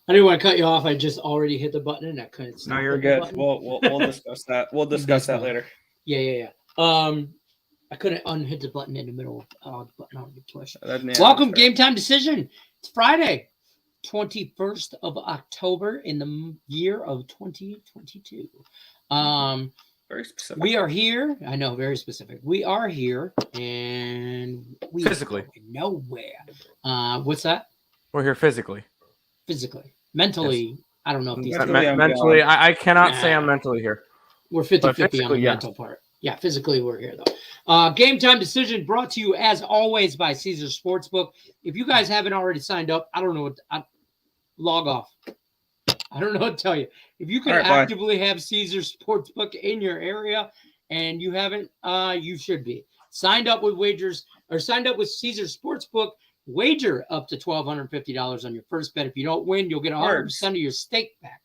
I didn't want to cut you off. I just already hit the button and I couldn't stop. No, you're good. We'll discuss that. We'll discuss that later. Yeah. I couldn't unhit the button in the middle of the button on the push. Welcome, Game Time Decision. It's Friday, 21st of October in the year of 2022. Very specific. We are here. I know, very specific. We are here, and we physically are nowhere. What's that? We're here physically. Physically. Mentally, yes. I don't know if these mentally, I cannot say I'm mentally here. We're 50-50 on the mental part. Yeah, physically we're here, though. Game Time Decision brought to you, as always, by Caesar Sportsbook. If you guys haven't already signed up, I don't know what log off. I don't know what to tell you. If you can actively have Caesar Sportsbook in your area and you haven't, you should be. Signed up with wagers or signed up with Caesar Sportsbook. Wager up to $1,250 on your first bet. If you don't win, you'll get 100% of your stake back.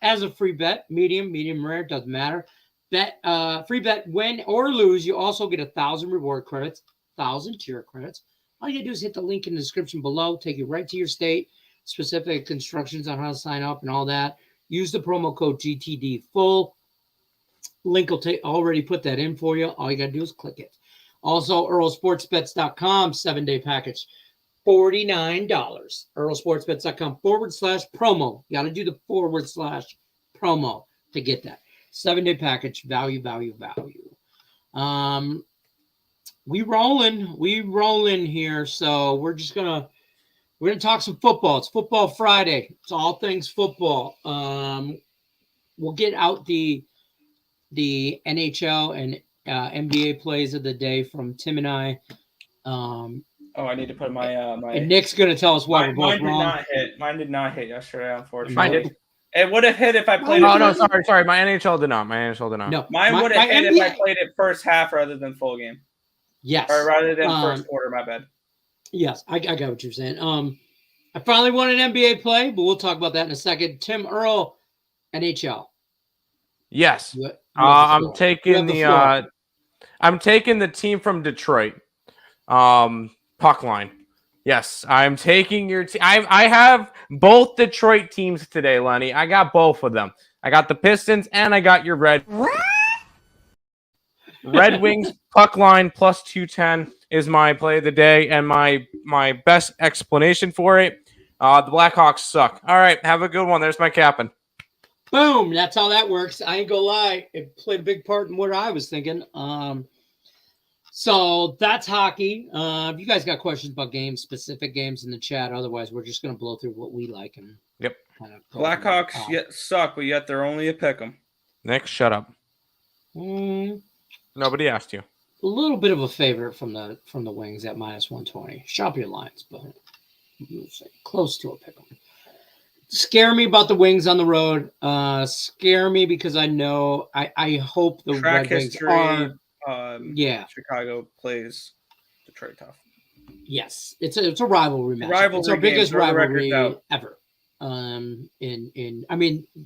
As a free bet, medium rare, doesn't matter. Bet free bet, win or lose, you also get 1,000 reward credits, 1,000 tier credits. All you gotta do is hit the link in the description below, take you right to your state, specific instructions on how to sign up and all that. Use the promo code GTDFull. Link will already put that in for you. All you gotta do is click it. Also, EarlSportsBets.com, 7-day package, $49. EarlSportsBets.com /promo. You got to do the /promo to get that. 7-day package, value. We rolling here. So we're going to talk some football. It's Football Friday. It's all things football. We'll get out the NHL and NBA plays of the day from Tim and I. I need to put my and Nick's going to tell us why we're both wrong. Mine did not hit yesterday, unfortunately. Mine did. It would have hit if I played. Oh, no, sorry. My NHL did not. No, mine would have hit if I played it first half rather than full game. Yes. Or rather than first quarter, my bad. Yes, I got what you're saying. I finally won an NBA play, but we'll talk about that in a second. Tim, Earl, NHL. Yes. I'm taking the team from Detroit. Puck line. Yes, I'm taking your team. I have both Detroit teams today, Lenny. I got both of them. I got the Pistons and I got your Red Wings. Puck line plus 210 is my play of the day and my best explanation for it. The Blackhawks suck. All right, have a good one. There's my captain. Boom. That's how that works. I ain't gonna lie. It played a big part in what I was thinking. So that's hockey. If you guys got questions about specific games in the chat, otherwise we're just gonna blow through what we like and kind of Blackhawks suck, but yet they're only a pick'em. Nick, shut up. Nobody asked you. A little bit of a favorite from the Wings at -120. Shop your lines, but close to a pick'em. Scare me about the Wings on the road. Scare me because I know I hope the Red Wings are. Chicago plays Detroit tough. Yes, it's a rivalry match. It's our biggest rivalry ever.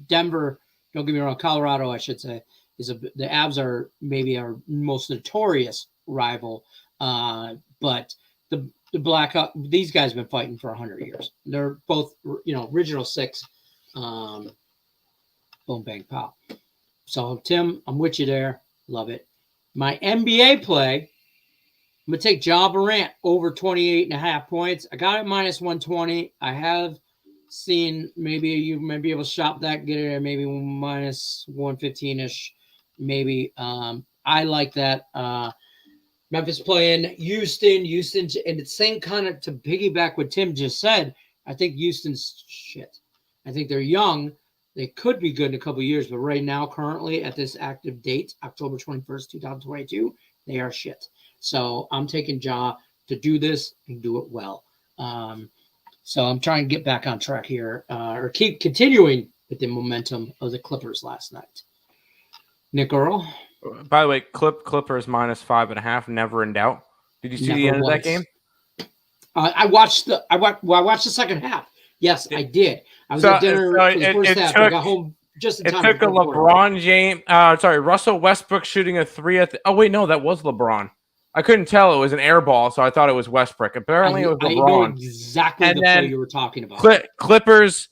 Denver. Don't get me wrong. Colorado, I should say, the Avs are maybe our most notorious rival. But the Blackhawks, these guys have been fighting for 100 years. They're both, original six. Boom, bang, pow. So, Tim, I'm with you there. Love it. My NBA play, I'm going to take Ja Morant over 28.5 points. I got it -120. I have seen maybe you may be able to shop that, get it at maybe -115-ish. Maybe. I like that. Memphis playing Houston, and it's same kind of to piggyback what Tim just said. I think Houston's shit. I think they're young. They could be good in a couple of years, but right now, currently at this active date, October 21st, 2022, they are shit. So I'm taking Ja to do this and do it well. So I'm trying to get back on track here, or keep continuing with the momentum of the Clippers last night. Nick Earl. By the way, Clippers -5.5, never in doubt. Did you see the end of that game? I watched the second half. Yes, I did. I was at dinner for the first half. I got home just in time. It took a LeBron James, Russell Westbrook shooting a three at oh wait, no, that was LeBron. I couldn't tell it was an air ball, so I thought it was Westbrook. Apparently, it was LeBron. I know exactly the play you were talking about. Clippers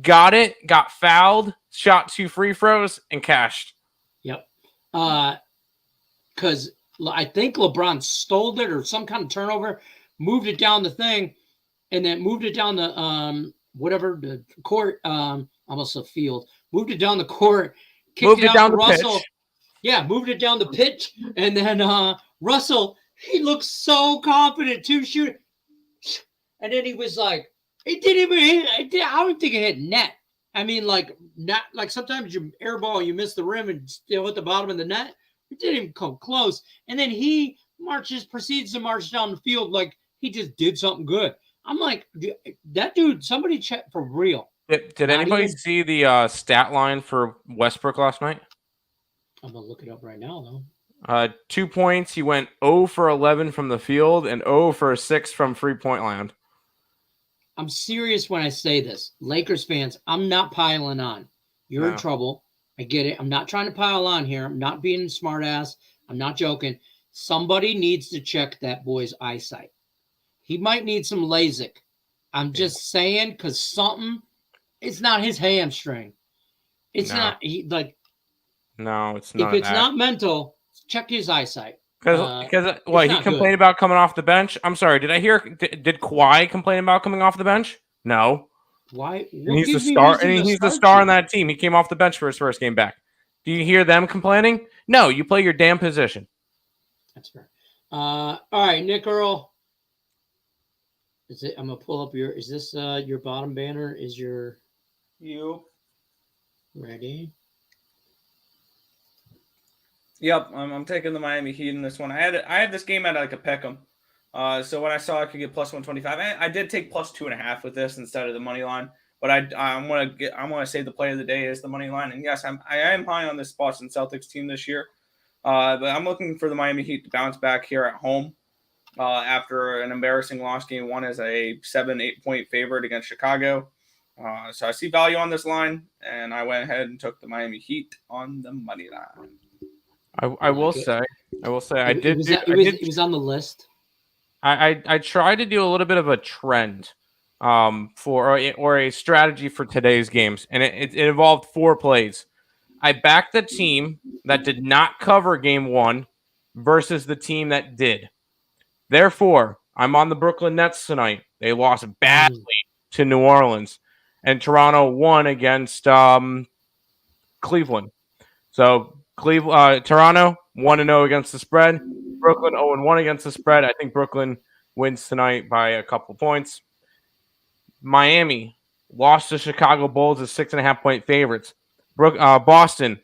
got it, got fouled, shot 2 free throws, and cashed. Yep. Because I think LeBron stole it or some kind of turnover, moved it down the thing, and then moved it down the the court, almost a field. Moved it down the court, kicked it out down to Russell. Pitch. Yeah, moved it down the pitch, and then Russell, he looked so confident to shoot, and then he was like, it didn't even hit. I don't think it hit net. I mean, not like sometimes you airball, you miss the rim and still hit the bottom of the net. It didn't even come close. And then he proceeds to march down the field like he just did something good. I'm like, that dude, somebody check for real. Did anybody see the stat line for Westbrook last night? I'm going to look it up right now, though. 2 points. He went 0 for 11 from the field and 0 for 6 from three-point land. I'm serious when I say this. Lakers fans, I'm not piling on. You're in trouble. I get it. I'm not trying to pile on here. I'm not being a smart ass. I'm not joking. Somebody needs to check that boy's eyesight. He might need some LASIK. I'm just saying because it's not his hamstring. It's not. No, it's not. If it's not mental, check his eyesight. Because he complained about coming off the bench. I'm sorry. Did I hear? Did Kawhi complain about coming off the bench? No. Why? And he's the star. And he's the star on that team. He came off the bench for his first game back. Do you hear them complaining? No. You play your damn position. That's fair. All right, Nick Earl. I'm gonna pull up your. Is this your bottom banner? Is your you ready? Yep, I'm taking the Miami Heat in this one. I had this game at like a pick'em. So when I saw I could get plus 125, I did take plus 2.5 with this instead of the money line. But I'm gonna say the play of the day is the money line. And yes, I am high on this Boston Celtics team this year. But I'm looking for the Miami Heat to bounce back here at home after an embarrassing loss. Game 1 as a 7-8 point favorite against Chicago. So I see value on this line, and I went ahead and took the Miami Heat on the money line. I will say, I did. It was on the list. I tried to do a little bit of a trend, or a strategy for today's games, and it involved 4 plays. I backed the team that did not cover game 1 versus the team that did. Therefore, I'm on the Brooklyn Nets tonight. They lost badly to New Orleans, and Toronto won against Cleveland. So Toronto 1-0 against the spread. Brooklyn 0-1 against the spread. I think Brooklyn wins tonight by a couple points. Miami lost to Chicago Bulls as 6.5 point favorites. Boston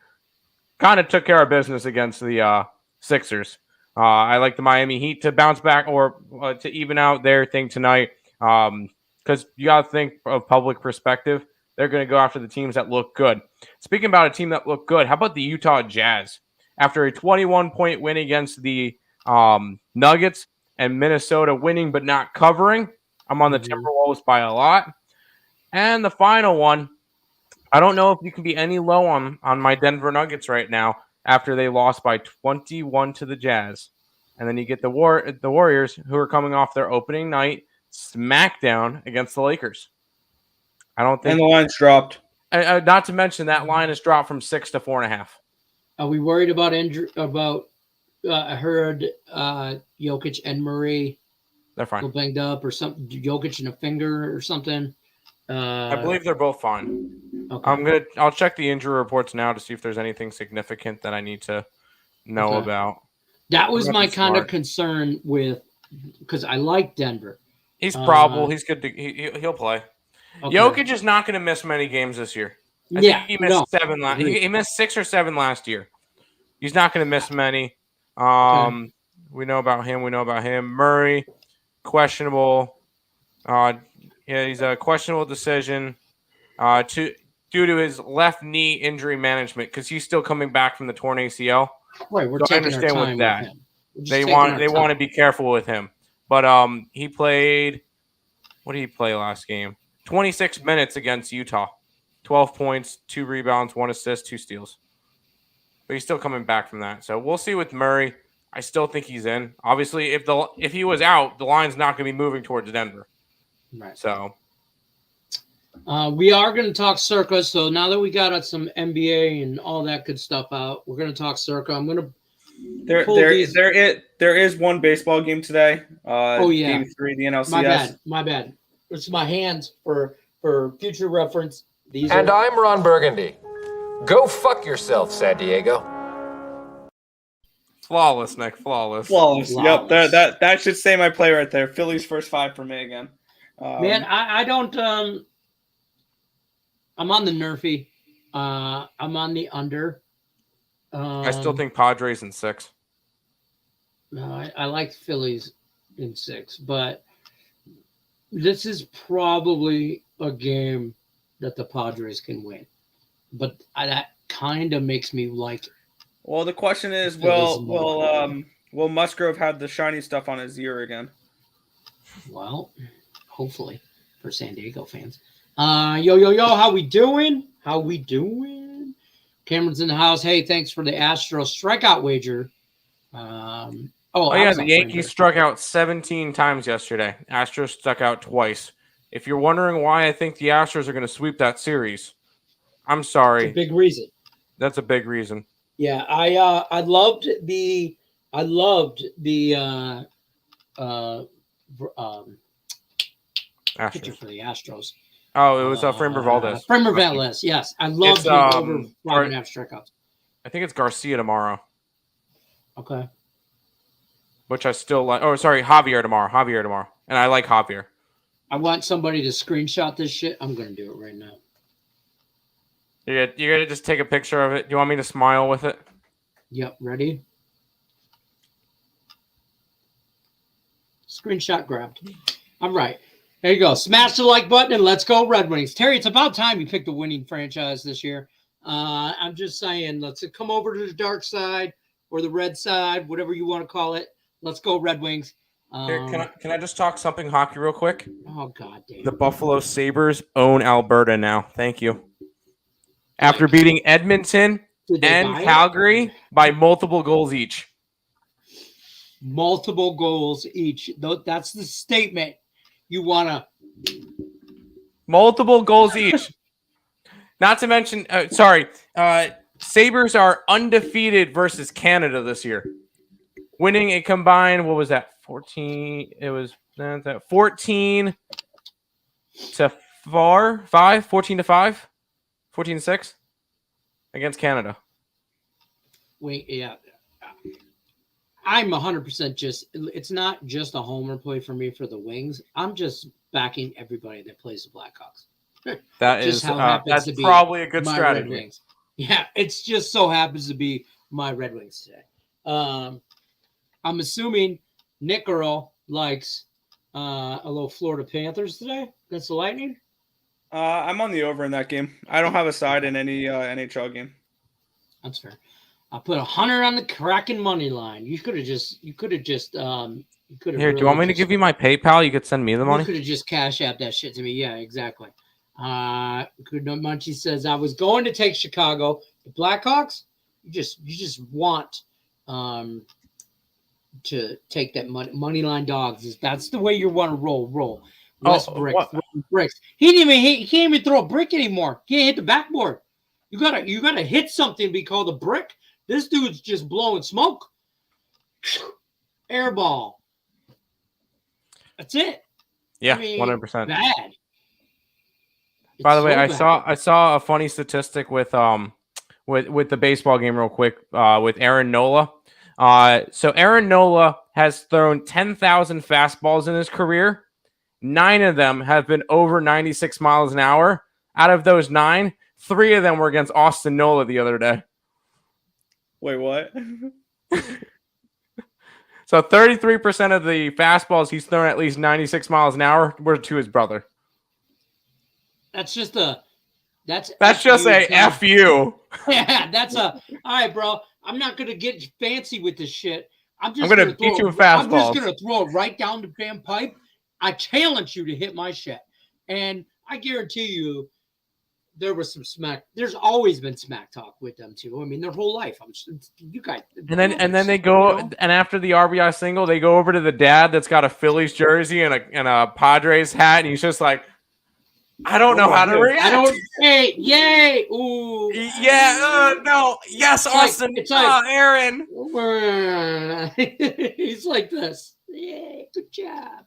kind of took care of business against the Sixers. I like the Miami Heat to bounce back or to even out their thing tonight because you got to think of public perspective. They're going to go after the teams that look good. Speaking about a team that looked good, how about the Utah Jazz? After a 21-point win against the Nuggets and Minnesota winning but not covering, I'm on the Timberwolves by a lot. And the final one, I don't know if you can be any low on my Denver Nuggets right now after they lost by 21 to the Jazz. And then you get the Warriors, who are coming off their opening night smackdown against the Lakers. I don't think. And the line's dropped. Not to mention that line has dropped from 6 to 4.5. Are we worried about injury? I heard Jokic and Murray. They're fine. Banged up or something. Jokic in a finger or something. I believe they're both fine. Okay. I'll check the injury reports now to see if there's anything significant that I need to know about. That was my kind of concern because I like Denver. He's probable. He's good. He'll play. Okay. Jokic is not going to miss many games this year. I think he missed 7 last. He missed 6 or 7 last year. He's not going to miss many. We know about him. Murray, questionable. He's a questionable decision due to his left knee injury management because he's still coming back from the torn ACL. Right, I understand with that. They want to be careful with him. But he played. What did he play last game? 26 minutes against Utah. 12 points, 2 rebounds, 1 assist, 2 steals. But he's still coming back from that. So we'll see with Murray. I still think he's in. Obviously, if he was out, the line's not going to be moving towards Denver. Right. So We are going to talk Circa. So now that we got some NBA and all that good stuff out, we're going to talk Circa. I'm going to there is one baseball game today. Game 3 of the NLCS. My bad. It's my hands for future reference. I'm Ron Burgundy. Go fuck yourself, San Diego. Flawless, Nick. Flawless. Yep, that should say my play right there. Phillies first 5 for me again. Man, I don't. I'm on the Nerfy. I'm on the under. I still think Padres in 6. No, I like Phillies in 6, but this is probably a game that the Padres can win. But that kind of makes me like. Well, the question is, will Musgrove have the shiny stuff on his ear again? Well, hopefully for San Diego fans. Yo, how we doing? Cameron's in the house. Hey, thanks for the Astros strikeout wager. The Yankees struck out 17 times yesterday. Astros struck out twice. If you're wondering why I think the Astros are going to sweep that series, I'm sorry. It's a big reason. That's a big reason. Yeah, I loved the pitcher for the Astros. Oh, it was Framber Valdez. Framber Valdez, yes. I loved him over 5.5 strikeouts. I think it's Garcia tomorrow. Okay. Which I still like. Oh, sorry, Javier tomorrow. And I like Javier. I want somebody to screenshot this shit. I'm going to do it right now. You're going to just take a picture of it? Do you want me to smile with it? Yep, ready? Screenshot grabbed. All right. There you go. Smash the like button and let's go Red Wings. Terry, it's about time you picked a winning franchise this year. I'm just saying, let's come over to the dark side or the red side, whatever you want to call it. Let's go Red Wings. Here, can I just talk something hockey real quick? Oh, God damn. The Buffalo Sabres own Alberta now. Thank you. After beating Edmonton and Calgary by multiple goals each. Multiple goals each. That's the statement. You want to. Multiple goals each. Not to mention, Sabres are undefeated versus Canada this year. Winning a combined, 14? It was 14 to 5? 14 to 5? 14-6 against Canada. Wait, yeah. I'm 100% it's not just a homer play for me for the Wings. I'm just backing everybody that plays the Blackhawks. That's probably a good strategy. Yeah, it's just so happens to be my Red Wings today. I'm assuming Nick Earl likes a little Florida Panthers today against the Lightning. I'm on the over in that game. I don't have a side in any NHL game. That's fair. I put 100 on the Kraken money line. You could have just. Here, do you want me to give you my PayPal? You could send me the money. You could have just cash out that shit to me. Yeah, exactly. Good Munchie says I was going to take Chicago. The Blackhawks. You just want to take that money line dogs. That's the way you want to roll. West bricks. He can't even throw a brick anymore. He can't hit the backboard. You gotta hit something to be called a brick. This dude's just blowing smoke. Air ball. That's it. Yeah, 100%. Bad. By the way, I saw a funny statistic with the baseball game real quick with Aaron Nola. So Aaron Nola has thrown 10,000 fastballs in his career. 9 of them have been over 96 miles an hour. Out of those 9, 3 of them were against Austin Nola the other day. Wait, what? So 33% of the fastballs he's thrown at least 96 miles an hour were to his brother. That's just a F you. Yeah, all right, bro. I'm not gonna get fancy with this shit. I'm gonna beat you with fastballs. I'm just gonna throw it right down the damn pipe. I challenge you to hit my shit, and I guarantee you, there was some smack. There's always been smack talk with them too. I mean, their whole life. You guys. And then they go, and after the RBI single, they go over to the dad that's got a Phillies jersey and a Padres hat, and he's just like, I don't know how to react. I don't. Hey, yay! Ooh. Yeah. No. Yes, Austin. It's like Aaron. He's like this. Yay! Good job.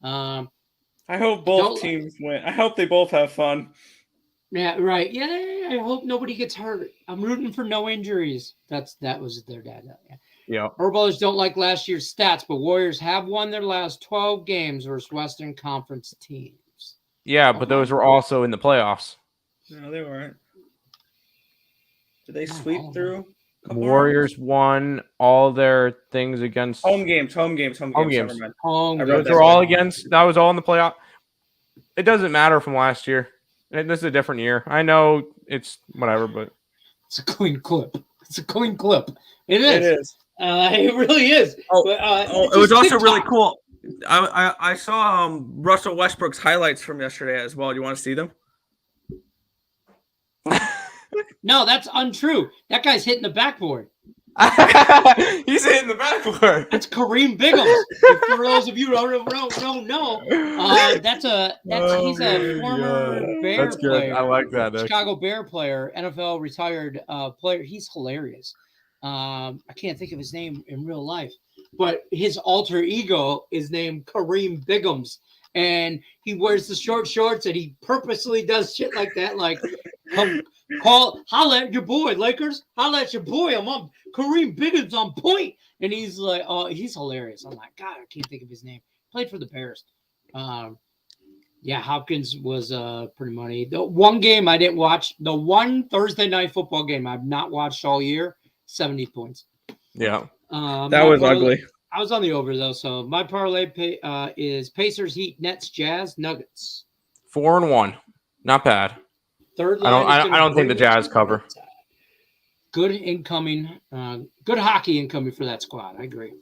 I hope both teams win. I hope they both have fun. Yeah, right. Yeah, I hope nobody gets hurt. I'm rooting for no injuries. That was their dad. Yeah. Herballers don't like last year's stats, but Warriors have won their last 12 games versus Western Conference teams. Yeah, but those were also in the playoffs. No, they weren't. Did they sweep through? Warriors won all their things against home games. Those were all against. That was all in the playoff. It doesn't matter from last year. This is a different year. I know it's whatever, but it's a clean clip. It is. It is. It really is. It was also really cool. I saw Russell Westbrook's highlights from yesterday as well. Do you want to see them? No, that's untrue. That guy's hitting the backboard. He's hitting the backboard. That's Kareem Biggums. For those of you who don't know, he's a former Bear player. I like that. Chicago Bear player, NFL retired player. He's hilarious. I can't think of his name in real life, but his alter ego is named Kareem Biggums, and he wears the short shorts and he purposely does shit like that, like holla at your boy, Lakers, holla at your boy. I'm on Kareem Biggums on point, and he's like, oh, he's hilarious. I'm like, God, I can't think of his name. Played for the Bears. Yeah, Hopkins was pretty money. The one game I didn't watch, the one Thursday night football game I've not watched all year. 70 points. Yeah. That was ugly. I was on the over, though. So my parlay is Pacers, Heat, Nets, Jazz, Nuggets. 4-1. Not bad. Third line I don't think the Jazz cover. Good incoming. Good hockey incoming for that squad. I agree.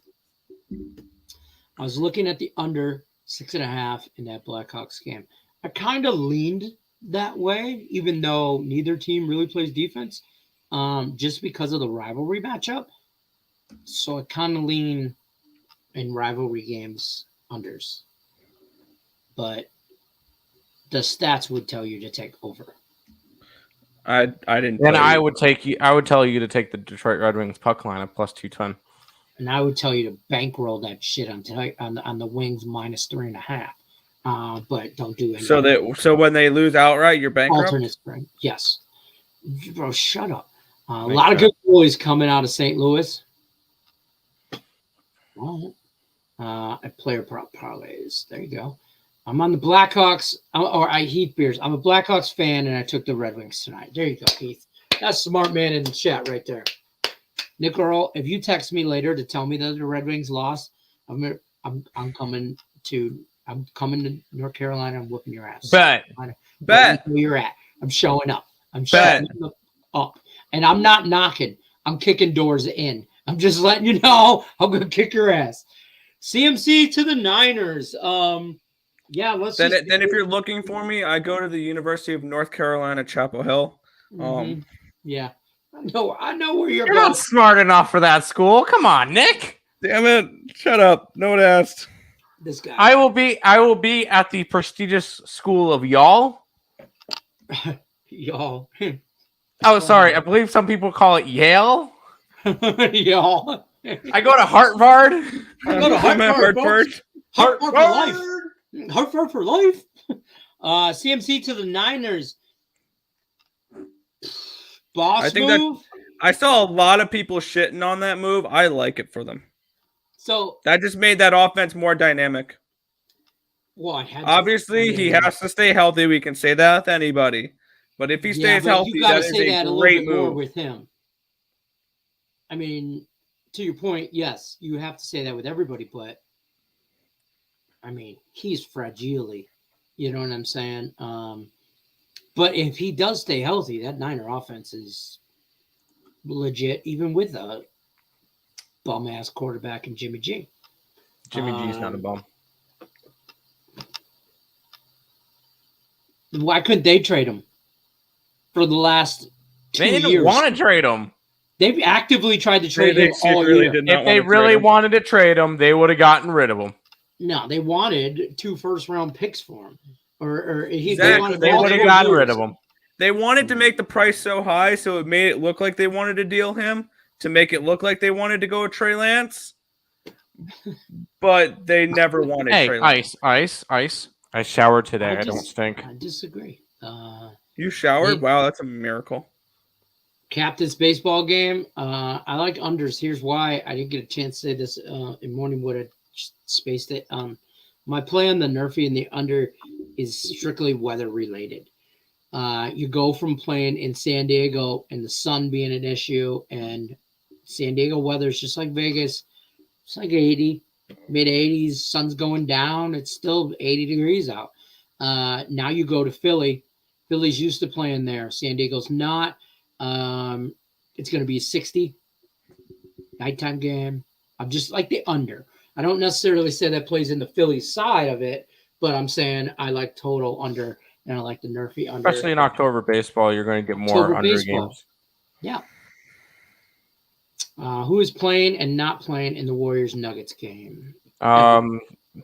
I was looking at the under 6.5 in that Blackhawks game. I kind of leaned that way, even though neither team really plays defense. Just because of the rivalry matchup. So I kind of lean in rivalry games unders. But the stats would tell you to take over. I didn't. And I would tell you to take the Detroit Red Wings puck line at plus 210. And I would tell you to bankroll that shit on the Wings minus 3.5. But don't do anything. So when they lose outright, you're bankrupt? Alternate spread. Yes. Bro, shut up. A lot of good boys coming out of St. Louis. Well, player prop parlays. There you go. I'm on the Blackhawks, Heath Beers. I'm a Blackhawks fan, and I took the Red Wings tonight. There you go, Heath. That's a smart man in the chat right there. Nick Earl, if you text me later to tell me that the Red Wings lost, I'm coming to North Carolina. I'm whooping your ass. Bet. Where you're at. I'm showing up. I'm showing up. And I'm not knocking. I'm kicking doors in. I'm just letting you know I'm going to kick your ass. CMC to the Niners. Yeah, then if you're looking for me, I go to the University of North Carolina, Chapel Hill. Yeah. I know where you're going. You're not smart enough for that school. Come on, Nick. Damn it. Shut up. No one asked. This guy. I will be at the prestigious school of y'all. Y'all. Oh, sorry. I believe some people call it Yale. Y'all. I go to Harvard. I go to Harvard. Harvard for life. Harvard for life. CMC to the Niners. Boss move. I saw a lot of people shitting on that move. I like it for them. So that just made that offense more dynamic. Well, obviously he has to stay healthy. We can say that with anybody. But if he stays healthy, that is a great move. More with him. I mean, to your point, yes, you have to say that with everybody, but I mean, he's fragile. You know what I'm saying? But if he does stay healthy, that Niner offense is legit, even with a bum-ass quarterback and Jimmy G. Jimmy G's not a bum. Why couldn't they trade him for the last 2 years? They didn't want to trade him. They've actively tried to trade him all year. If they really wanted to trade him, they would have gotten rid of him. No, they wanted 2 first-round picks for him. Exactly. They would have gotten rid of him. They wanted to make the price so high, so it made it look like they wanted to deal him to make it look like they wanted to go with Trey Lance. But they never wanted Trey Lance. Ice. I showered today. I don't stink. I disagree. You showered? Wow, that's a miracle. Captain's baseball game. I like unders. Here's why. I didn't get a chance to say this in morning. Would have spaced it. My play on the Nerfy and the under is strictly weather related. You go from playing in San Diego and the sun being an issue, and San Diego weather is just like Vegas. It's like 80, mid 80s. Sun's going down. It's still 80 degrees out. Now you go to Philly. Philly's used to playing there. San Diego's not. It's going to be 60 nighttime game. I'm just like the under. I don't necessarily say that plays in the Philly side of it, but I'm saying I like total under, and I like the Nerfy under. Especially in October baseball, you're going to get more under games. Yeah. Who is playing and not playing in the Warriors Nuggets game?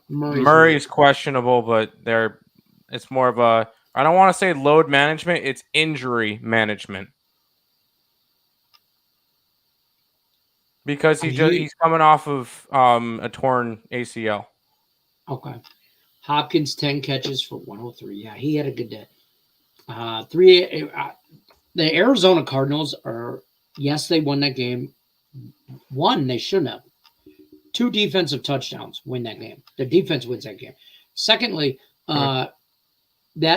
Murray's questionable, but it's more of a, I don't want to say load management, it's injury management. Because he's coming off of a torn ACL. Okay. Hopkins 10 catches for 103. Yeah, he had a good day. The Arizona Cardinals they won that game. One, they shouldn't have. 2 defensive touchdowns win that game. The defense wins that game. Secondly, that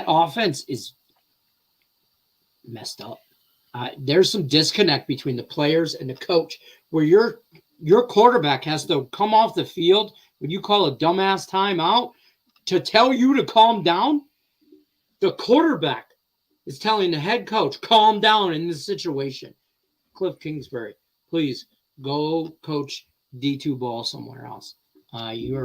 offense is messed up. There's some disconnect between the players and the coach where your quarterback has to come off the field when you call a dumbass timeout to tell you to calm down. The quarterback is telling the head coach, calm down in this situation. Cliff Kingsbury, please go coach D2 ball somewhere else. Ice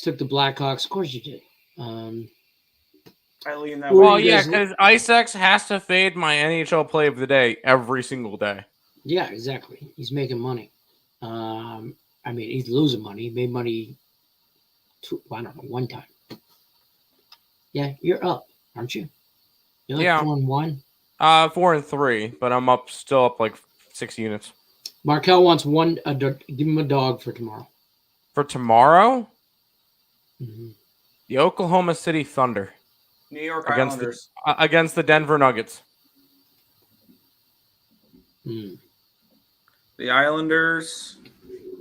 took the Blackhawks. Of course you did. I lean that well, yeah, because IceX has to fade my NHL play of the day every single day. Yeah, exactly. He's making money. I mean, he's losing money. He made money, one time. Yeah, you're up, aren't you? You're like 4-1? 4-3, but still up like 6 units. Markel wants give him a dog for tomorrow. For tomorrow? Mm-hmm. The Oklahoma City Thunder. New York Islanders. Against the Denver Nuggets. The Islanders.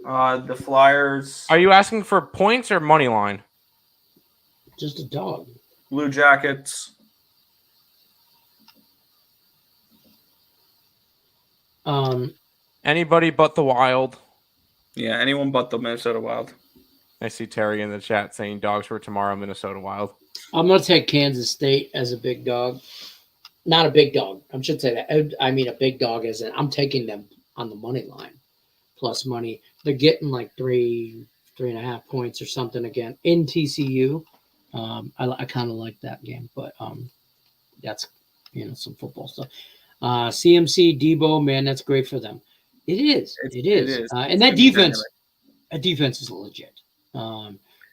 The Flyers. Are you asking for points or money line? Just a dog. Blue Jackets. Anybody but the Wild. Yeah, anyone but the Minnesota Wild. I see Terry in the chat saying dogs for tomorrow, Minnesota Wild. I'm going to take Kansas State as a big dog. Not a big dog. I should say that. I mean a big dog as in I'm taking them on the money line. Plus money. They're getting like 3.5 points or something again in TCU. I kind of like that game, but that's some football stuff. CMC, Debo, man, that's great for them. It is. And that defense is legit.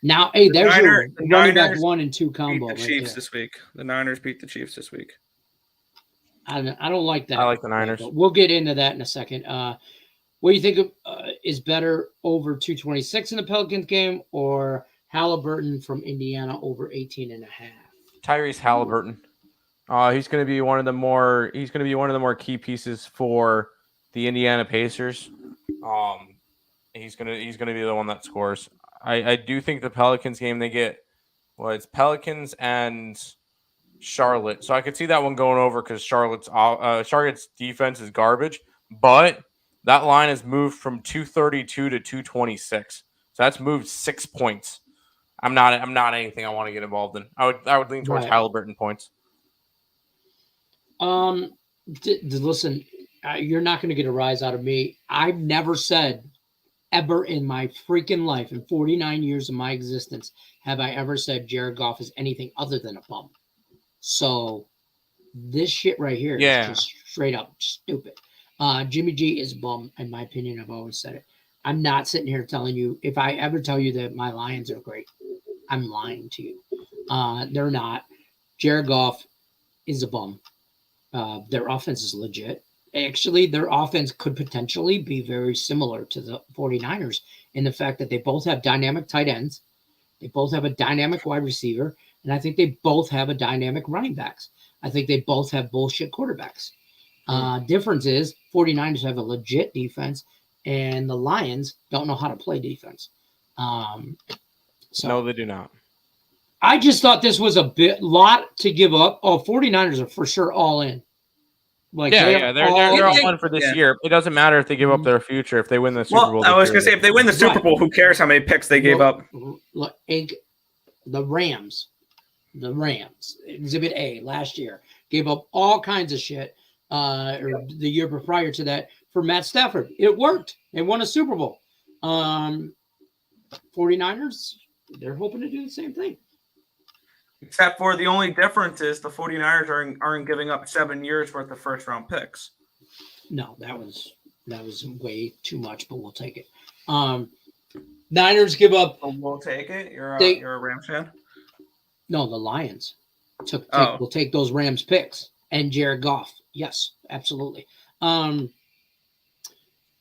Now, hey, there's your running back 1 and 2 combo. Beat the Chiefs this week. The Niners beat the Chiefs this week. I don't like that. I like the Niners. We'll get into that in a second. What do you think is better, over 226 in the Pelicans game or Halliburton from Indiana over 18.5? Tyrese Halliburton. He's going to be one of the more key pieces for the Indiana Pacers. He's going to be the one that scores. I do think the Pelicans game, they get, it's Pelicans and Charlotte. So I could see that one going over because Charlotte's defense is garbage. But that line has moved from 232 to 226. So that's moved 6 points. I'm not anything I want to get involved in. I would lean towards Halliburton points. Listen, you're not going to get a rise out of me. I've never said ever in my freaking life, in 49 years of my existence, have I ever said Jared Goff is anything other than a bum. So this shit right here is just straight up stupid. Jimmy G is a bum, in my opinion. I've always said it. I'm not sitting here telling you. If I ever tell you that my Lions are great, I'm lying to you. They're not. Jared Goff is a bum. Their offense is legit. Actually, their offense could potentially be very similar to the 49ers in the fact that they both have dynamic tight ends. They both have a dynamic wide receiver. And I think they both have a dynamic running backs. I think they both have bullshit quarterbacks. Difference is 49ers have a legit defense and the Lions don't know how to play defense. No, they do not. I just thought this was a lot to give up. 49ers are for sure all in. Like they're all in for this year. It doesn't matter if they give up their future. If they win the Super Bowl, I was going to say if they win the Super Bowl, who cares how many picks they gave up? The Rams, Exhibit A last year gave up all kinds of shit. Or the year prior to that for Matt Stafford, it worked. They won a Super Bowl. 49ers, they're hoping to do the same thing. Except for the only difference is the 49ers aren't giving up 7 years worth of first round picks. No, that was way too much, but we'll take it. Niners give up. We'll take it. You're a Rams fan? No, the Lions will take those Rams picks and Jared Goff. Yes, absolutely.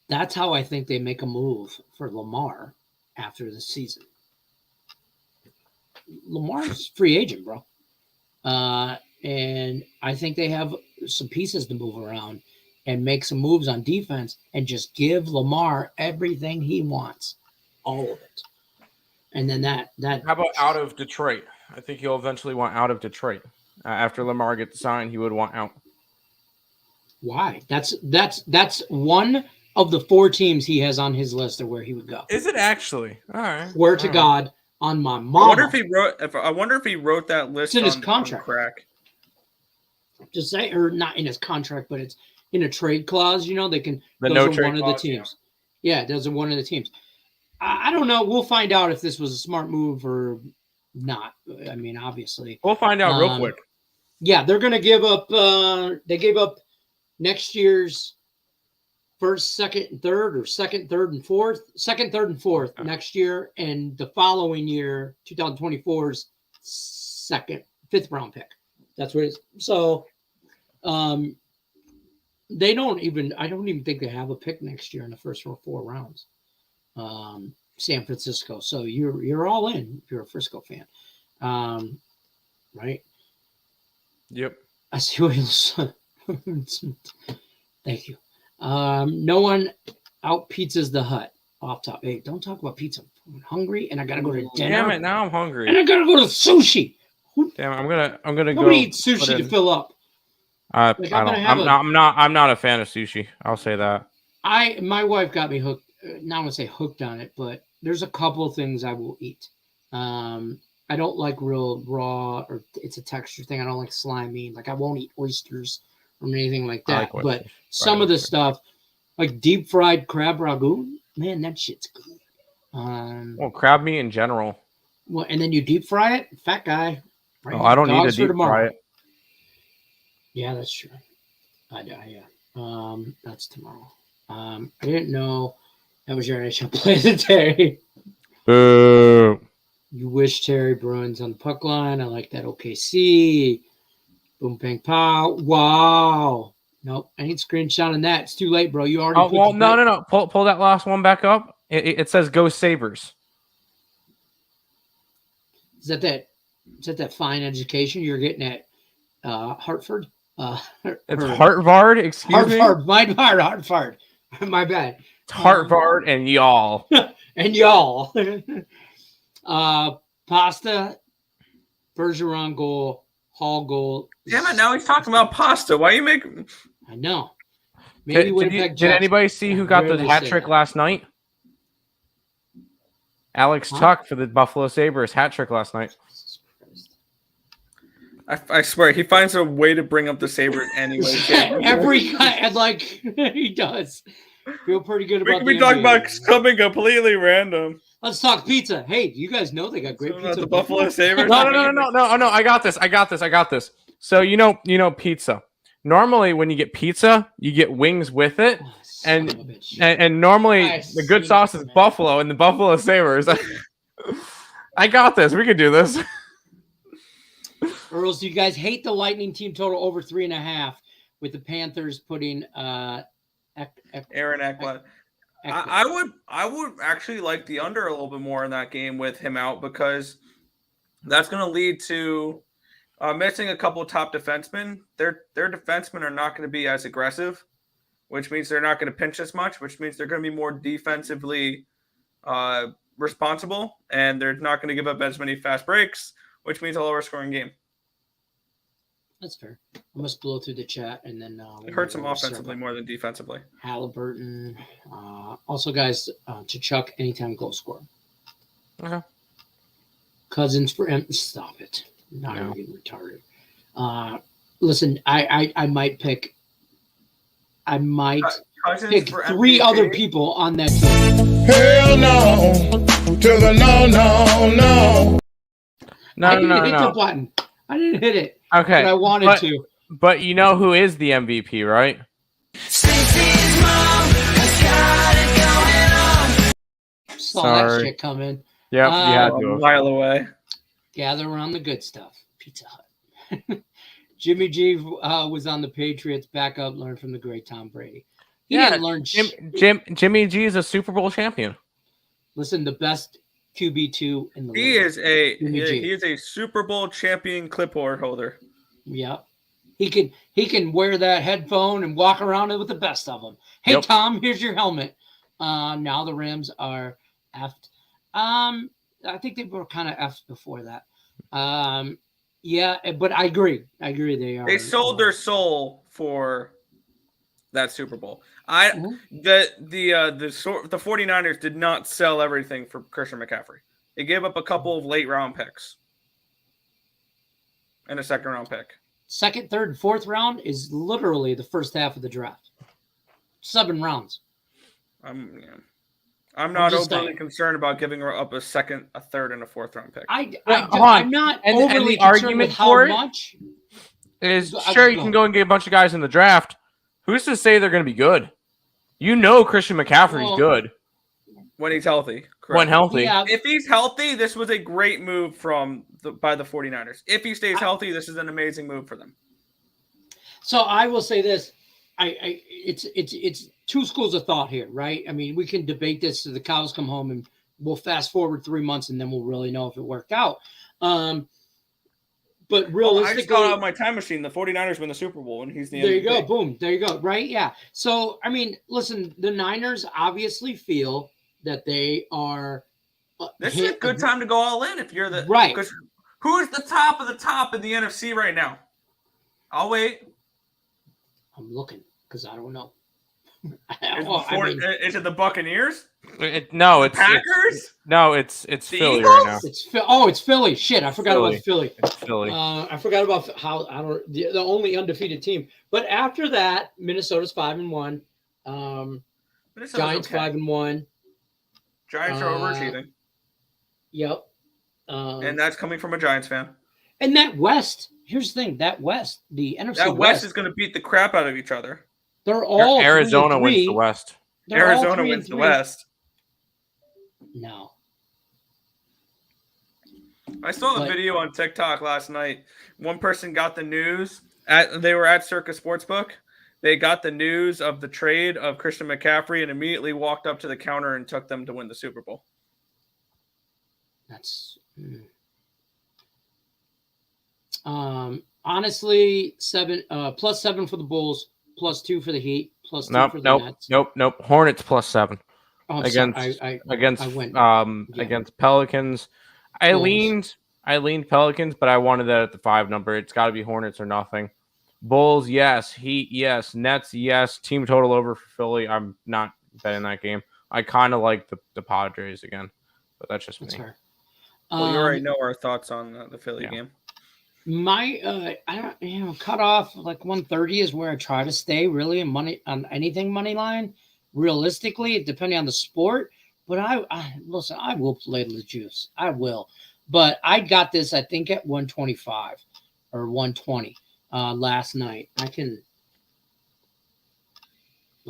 That's how I think they make a move for Lamar after the season. Lamar's free agent, bro. And I think they have some pieces to move around and make some moves on defense and just give Lamar everything he wants. All of it. And then that how about out of Detroit? I think he'll eventually want out of Detroit. After Lamar gets signed, he would want out. Why? That's one of the 4 teams he has on his list of where he would go. Is it actually? All right. Swear to God on my mom. I wonder if he wrote that list in his contract. On crack. Just say, or not in his contract, but it's in a trade clause. You know, they can. Those are trade one of the teams. Yeah, those are one of the teams. I don't know. We'll find out if this was a smart move or not. I mean, obviously, we'll find out real quick. Yeah, they're going to give up. They gave up next year's first, second, and third, or second, third, and fourth. Second, third, and fourth next year, and the following year, 2024's fifth round pick. That's what it is. So, they don't even. I don't even think they have a pick next year in the first 4 rounds. San Francisco. So you're all in if you're a Frisco fan, right? Yep. I see what you're. Thank you. No one out pizzas the Hut off top. Hey, don't talk about pizza. I'm hungry and I gotta go to dinner. Damn it! Now I'm hungry. And I gotta go to sushi. Damn, I'm gonna Nobody go. eats sushi to fill up. I don't. I'm not a fan of sushi. I'll say that. My wife got me hooked. Not gonna say hooked on it, but there's a couple of things I will eat. I don't like real raw, or it's a texture thing. I don't like slimy. Like I won't eat oysters or anything like that. But some of the stuff, like deep fried crab ragout, man, that shit's good. Well, crab meat in general. Well, and then you deep fry it, fat guy. Right? Oh, I don't need to deep fry it. Yeah, that's true. Yeah. That's tomorrow. I didn't know that was your NHL play of the day. Boo. You wish Terry Bruins on the puck line. I like that. OKC. Boom, bang, pow. Wow. Nope. I ain't screenshotting that. It's too late, bro. You already. Oh, well, no. Pull that last one back up. It says "Go Sabres." Is that that fine education you're getting at Hartford? It's Harvard. Excuse me. Hartford. My bad. It's Hartford and y'all. And y'all. Pasta, Bergeron goal, Hall goal. Damn it! Now he's talking about pasta. Why are you making? I know. Maybe did anybody see who got the hat trick last night? Alex Tuck for the Buffalo Sabres hat trick last night. I swear he finds a way to bring up the Sabres anyway. Every guy, like he does. Feel pretty good about. We talk about something completely random. Let's talk pizza. Hey, do you guys know they got great pizza? The Buffalo Sabres. No. I got this. So you know pizza. Normally, when you get pizza, you get wings with it, And normally the good sauce is Buffalo and the Buffalo Sabres. I got this. We can do this. Earls, do you guys hate the Lightning team total over 3.5 with the Panthers putting Aaron Ekblad? I would actually like the under a little bit more in that game with him out, because that's going to lead to missing a couple of top defensemen. Their defensemen are not going to be as aggressive, which means they're not going to pinch as much, which means they're going to be more defensively responsible, and they're not going to give up as many fast breaks, which means a lower scoring game. That's fair. I must blow through the chat, and then it hurts them offensively more than defensively. Halliburton. Also, guys, to Chuck, anytime goal scorer. Okay. Cousins for him. Stop it. Not even retarded. Listen, I might pick. I might pick 3 other people on that team. Hell no. To the no. I didn't hit the button. I didn't hit it. Okay. But I wanted to. But you know who is the MVP, right? Saw that shit coming. Yep, you had to. A mile away. Gather around the good stuff. Pizza Hut. Jimmy G was on the Patriots. Back up, learn from the great Tom Brady. He didn't learn Jimmy G is a Super Bowl champion. Listen, the best QB2 in the league. He is a Super Bowl champion clipboard holder. Yeah. He can wear that headphone and walk around with the best of them. Hey, yep. Tom, here's your helmet. Now the Rams are effed. I think they were kind of effed before that. Yeah, but I agree. They are. They sold their soul for that Super Bowl. The 49ers did not sell everything for Christian McCaffrey. They gave up a couple of late round picks and a second round pick. Second, third, and fourth round is literally the first half of the draft. 7 rounds. I'm not overly concerned about giving her up a second, a third, and a fourth round pick. I'm not overly concerned with how much. Is sure you can go and get a bunch of guys in the draft. Who's to say they're going to be good? You know Christian McCaffrey's good. When he's healthy. Correct. When healthy. Yeah. If he's healthy, this was a great move by the 49ers. If he stays healthy, this is an amazing move for them. So I will say this. It's 2 schools of thought here, right? I mean, we can debate this till the cows come home, and we'll fast forward 3 months, and then we'll really know if it worked out. But realistically, I just got out of my time machine. The 49ers win the Super Bowl, and he's the MVP. There you go. Boom. There you go. Right? Yeah. So, I mean, listen, the Niners obviously feel that they are. This is a good time to go all in if you're the right. Because who's the top of the top in the NFC right now? I'll wait. I'm looking because I don't know. Is it the Buccaneers? No, it's Packers. It's Philly Eagles? right now. It's Philly. Shit, I forgot about Philly. It's Philly. I forgot about how the only undefeated team. But after that, Minnesota's 5-1. Giants 5-1. Giants are overachieving. Yep. And that's coming from a Giants fan. And that West. Here's the thing. That West, the NFC that West is going to beat the crap out of each other. They're all Arizona wins the West. Arizona wins the West. No. I saw a video on TikTok last night. One person got the news. They were at Circa Sportsbook. They got the news of the trade of Christian McCaffrey and immediately walked up to the counter and took them to win the Super Bowl. That's honestly +7 for the Bulls, +2 for the Heat, +2 for the Nets. Nope. Hornets +7 against against Pelicans. I leaned Pelicans, but I wanted that at the 5 number. It's got to be Hornets or nothing. Bulls, yes. Heat, yes. Nets, yes. Team total over for Philly. I'm not betting that game. I kind of like the Padres again, but that's just me. Fair. Well, you already know our thoughts on the Philly game. My cut off like 130 is where I try to stay really on anything money line. Realistically, depending on the sport, but I will play the juice. I will, but I got this I think at 125 or 120 last night. Let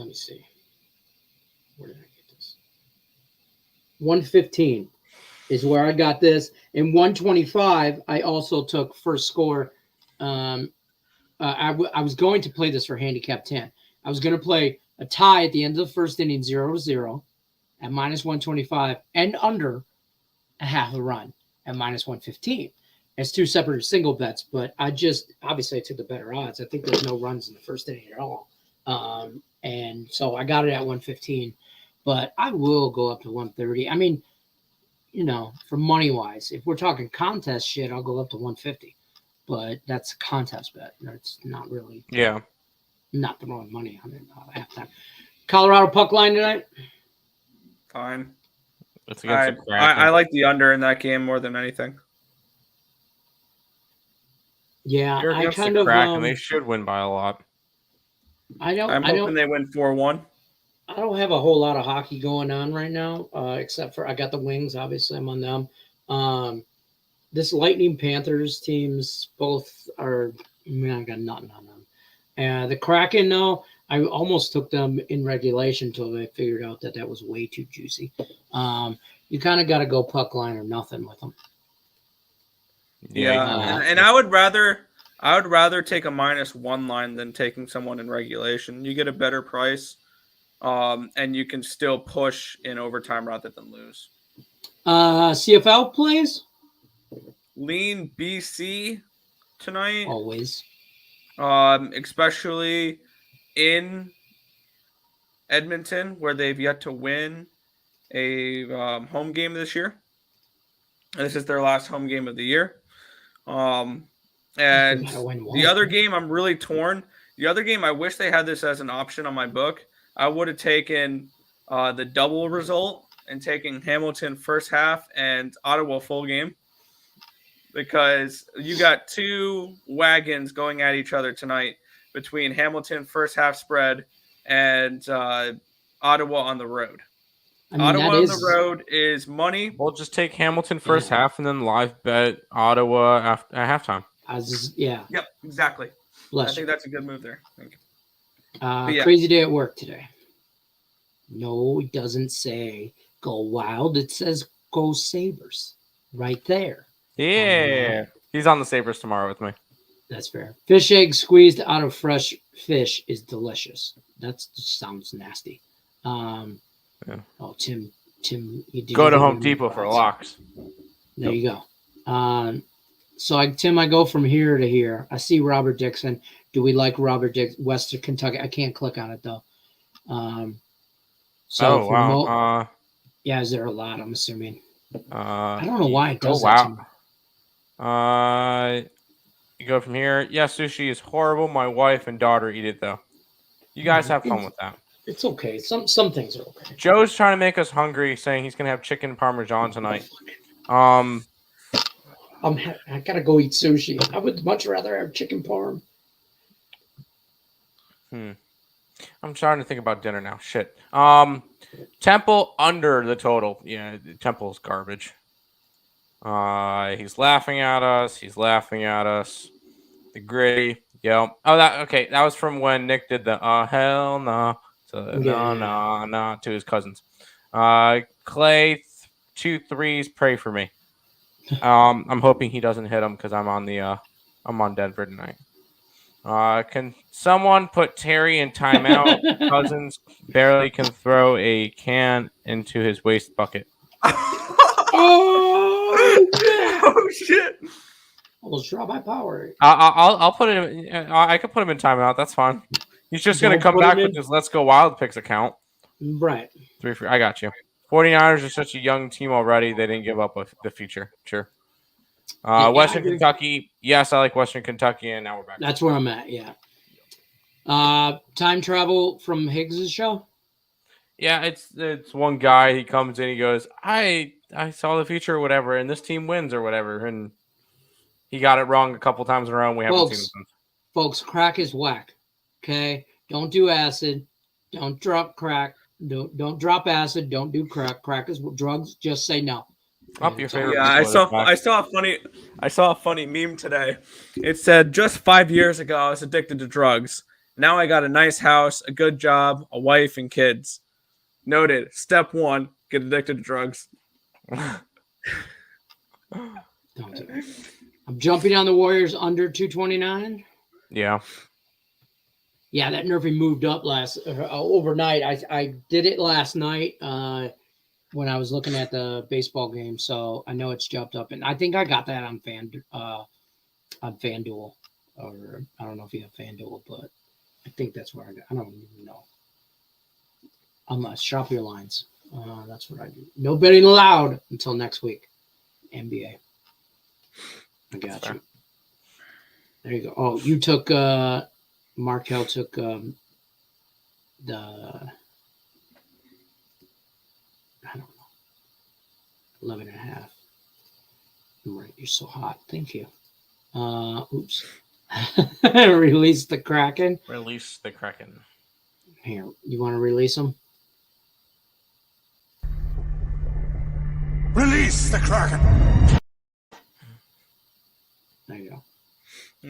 me see. Where did I get this? 115 is where I got this. And 125, I also took first score. I was going to play this for handicap 10. I was going to play a tie at the end of the first inning, 0-0 at minus 125 and under a half a run at minus 115. It's two separate single bets, but obviously I took the better odds. I think there's no runs in the first inning at all. And so I got it at 115, but I will go up to 130. I mean, for money wise, if we're talking contest shit, I'll go up to 150, but that's a contest bet. It's not really, not throwing money on it halftime. Colorado puck line tonight. Fine. It's against the I like the under in that game more than anything. Yeah, They're against the Kraken. They should win by a lot. I'm hoping they win 4-1. I don't have a whole lot of hockey going on right now, except for I got the Wings. Obviously, I'm on them. This Lightning Panthers teams both are. I got nothing on them. And the Kraken, though, I almost took them in regulation until they figured out that was way too juicy. You kind of got to go puck line or nothing with them. Yeah, and I would rather take a -1 line than taking someone in regulation. You get a better price, and you can still push in overtime rather than lose. CFL plays? Lean BC tonight. Always. Especially in Edmonton, where they've yet to win a home game this year. And this is their last home game of the year. And the other game, I'm really torn. The other game, I wish they had this as an option on my book. I would have taken the double result and taken Hamilton first half and Ottawa full game, because you got two wagons going at each other tonight between Hamilton first half spread and Ottawa on the road. Ottawa on the road is money. We'll just take Hamilton first half and then live bet Ottawa at halftime. Yep, exactly. I think that's a good move there. Thank you. Crazy day at work today. No, it doesn't say go wild. It says go Sabres right there. Yeah. He's on the Sabres tomorrow with me. That's fair. Fish egg squeezed out of fresh fish is delicious. That just sounds nasty. Oh, Tim, you did go to Home Depot for locks. There you go. Tim, I go from here to here. I see Robert Dixon. Do we like Robert Dixon? Western Kentucky. I can't click on it though. Wow. Is there a lot? I'm assuming. I don't know why it does that. You go from here. Yeah, sushi is horrible. My wife and daughter eat it though. You guys have fun with that. It's okay. Some things are okay. Joe's trying to make us hungry, saying he's gonna have chicken parmesan tonight. I gotta go eat sushi. I would much rather have chicken parm. I'm starting to think about dinner now. Shit. Temple under the total. Yeah, Temple's garbage. He's laughing at us. The gritty. Yo. Oh, that was from when Nick did the hell no. No to his cousins. Clay 2 3s. Pray for me. I'm hoping he doesn't hit him because I'm on Denver tonight. Can someone put Terry in timeout? Cousins barely can throw a can into his waste bucket. Oh shit! Almost drop my power. I'll put him. I could put him in timeout. That's fine. He's just gonna come back with his Let's Go Wild Picks account. Right. 3 I got you. 49ers are such a young team already. They didn't give up with the future. Sure. Western Kentucky. Yes, I like Western Kentucky, and now we're back. That's where I'm at. Yeah. Time travel from Higgs' show. Yeah, it's one guy. He comes in. He goes, I saw the future or whatever, and this team wins or whatever, and he got it wrong a couple times in a row. And we haven't seen him. Folks, crack is whack. Okay, don't do acid. Don't drop crack. Don't drop acid. Don't do crack. Crack is drugs. Just say no. Up your favorite. Yeah, I saw a funny meme today. It said, just 5 years ago I was addicted to drugs. Now I got a nice house, a good job, a wife, and kids. Noted. Step 1, get addicted to drugs. Don't do it. I'm jumping on the Warriors under 229. Yeah. Yeah, that Nerfy moved up overnight. I did it last night when I was looking at the baseball game, so I know it's jumped up, and I think I got that on FanDuel, or I don't know if you have FanDuel, but I think that's where I got. I don't even know. Shop your lines. That's what I do. No betting allowed until next week. NBA. I got you. There you go. Oh, you took Markel took the I don't know 11.5. Right, you're so hot. Thank you. Oops. Release the Kraken. Release the Kraken. Here, you want to release them? Release the Kraken. There you go.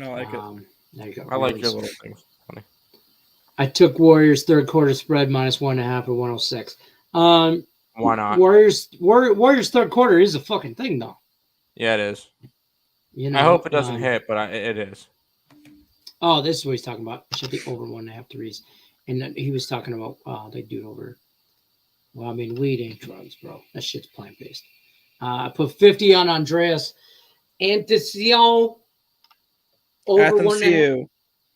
I like it. There you go. I like your little things. Funny. I took Warriors third quarter spread -1.5 or 106. Why not? Warriors third quarter is a fucking thing though. Yeah, it is. You know, I hope it doesn't hit, but it is. Oh, this is what he's talking about. Should be over 1.5 threes. And then he was talking about they do it over. Well, I mean, weed ain't drugs, bro. That shit's plant-based. I put 50 on Andreas Anticio over 1.5.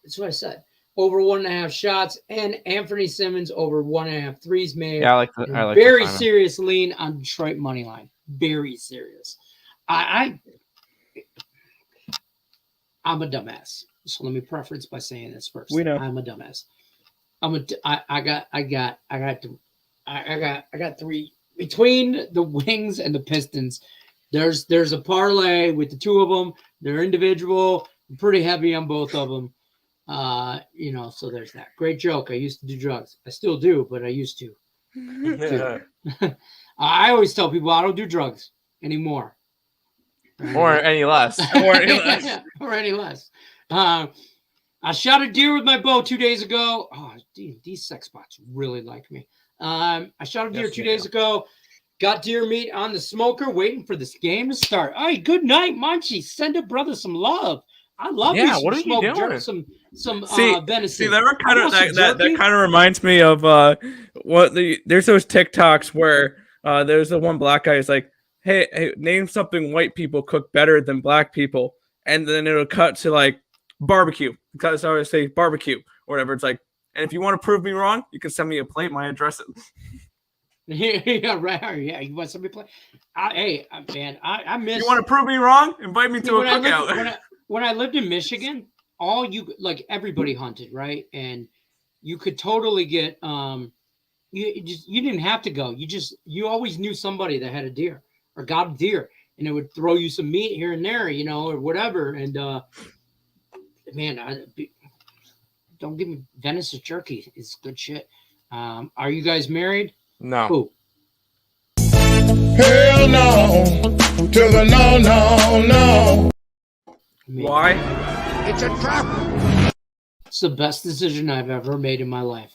That's what I said. Over 1.5 shots, and Anthony Simmons over 1.5 threes made. Yeah, I like that. I like very serious lean on Detroit money line. Very serious. I'm a dumbass. So let me preference by saying this first. We know. I'm a dumbass. I got three between the Wings and the Pistons. There's a parlay with the two of them. They're individual. I'm pretty heavy on both of them. So there's that. Great joke. I used to do drugs. I still do, but I used to. I always tell people I don't do drugs anymore. Or any less. Or any less. I shot a deer with my bow 2 days ago. Oh, these sex bots really like me. I shot a deer 2 days ago. Got deer meat on the smoker, waiting for this game to start. All right, good night, Munchie. Send a brother some love. I love me some what are you doing? jerk, some venison. See, that kind of reminds me of there's those TikToks where there's the one black guy who's like, hey, name something white people cook better than black people, and then it'll cut to like barbecue. Because I always say barbecue or whatever. It's like, and if you want to prove me wrong, you can send me a plate. My address is. Yeah, right. Yeah, you want somebody to play? Man, I miss. You want to prove me wrong? Invite me to a cookout. When I lived in Michigan, everybody hunted, right? And you could totally get you didn't have to go. You always knew somebody that had a deer or got a deer, and it would throw you some meat here and there, or whatever. And man, don't give me venison jerky. It's good shit. Are you guys married? No. Who? Hell no. To the no. Why? It's a trap. It's the best decision I've ever made in my life,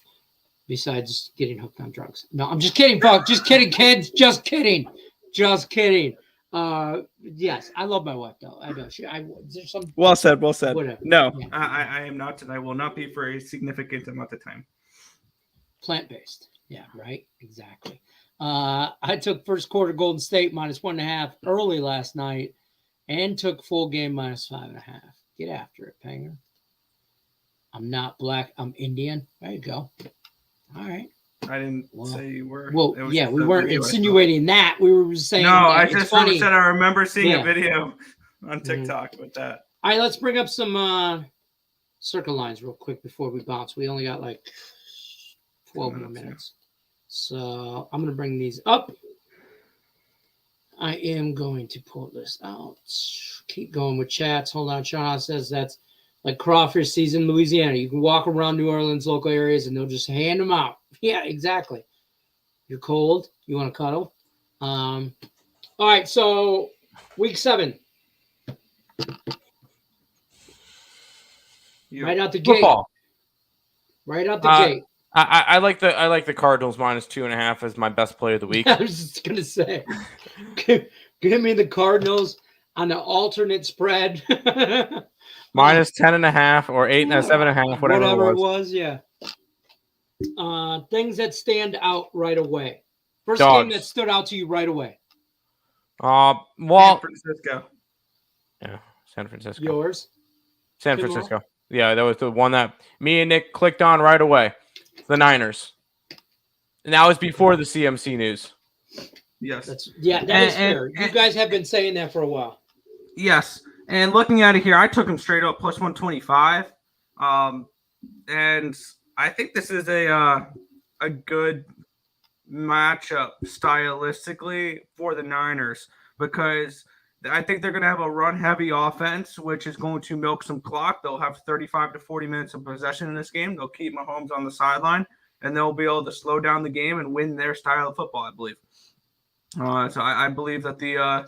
besides getting hooked on drugs. No, I'm just kidding, folks. Just kidding, kids. Just kidding. Yes, I love my wife, though. I know. There's some. Well said. Whatever. No, yeah. I am not, and I will not be for a significant amount of time. Plant-based. Yeah, right. Exactly. I took first quarter Golden State -1.5 early last night, and took full game -5.5. Get after it, Panger. I'm not black. I'm Indian. There you go. All right. I didn't say you were. Well, yeah, we weren't insinuating that. We were saying. No, I just funny. said I remember seeing a video on TikTok with that. All right, let's bring up some circle lines real quick before we bounce. We only got like 12 more minutes. So I'm going to bring these up. I am going to pull this out. Keep going with chats. Hold on. Sean says that's like crawfish season in Louisiana. You can walk around New Orleans local areas and they'll just hand them out. Yeah, exactly. You're cold. You want to cuddle? All right. So week 7. Right out the gate. Football. Right out the gate. I like the Cardinals -2.5 as my best play of the week. I was just gonna say, give me the Cardinals on the alternate spread. -10.5 or 7.5, whatever it was. Yeah. Things that stand out right away. First game that stood out to you right away. Well, San Francisco. Yeah, San Francisco. Yours? San Francisco. Yeah, that was the one that me and Nick clicked on right away. The Niners. And that was before the CMC news. Yes. That is fair. You guys have been saying that for a while. Yes. And looking at it here, I took him straight up +125. And I think this is a good matchup stylistically for the Niners because I think they're going to have a run-heavy offense, which is going to milk some clock. They'll have 35 to 40 minutes of possession in this game. They'll keep Mahomes on the sideline, and they'll be able to slow down the game and win their style of football, I believe. So I believe that the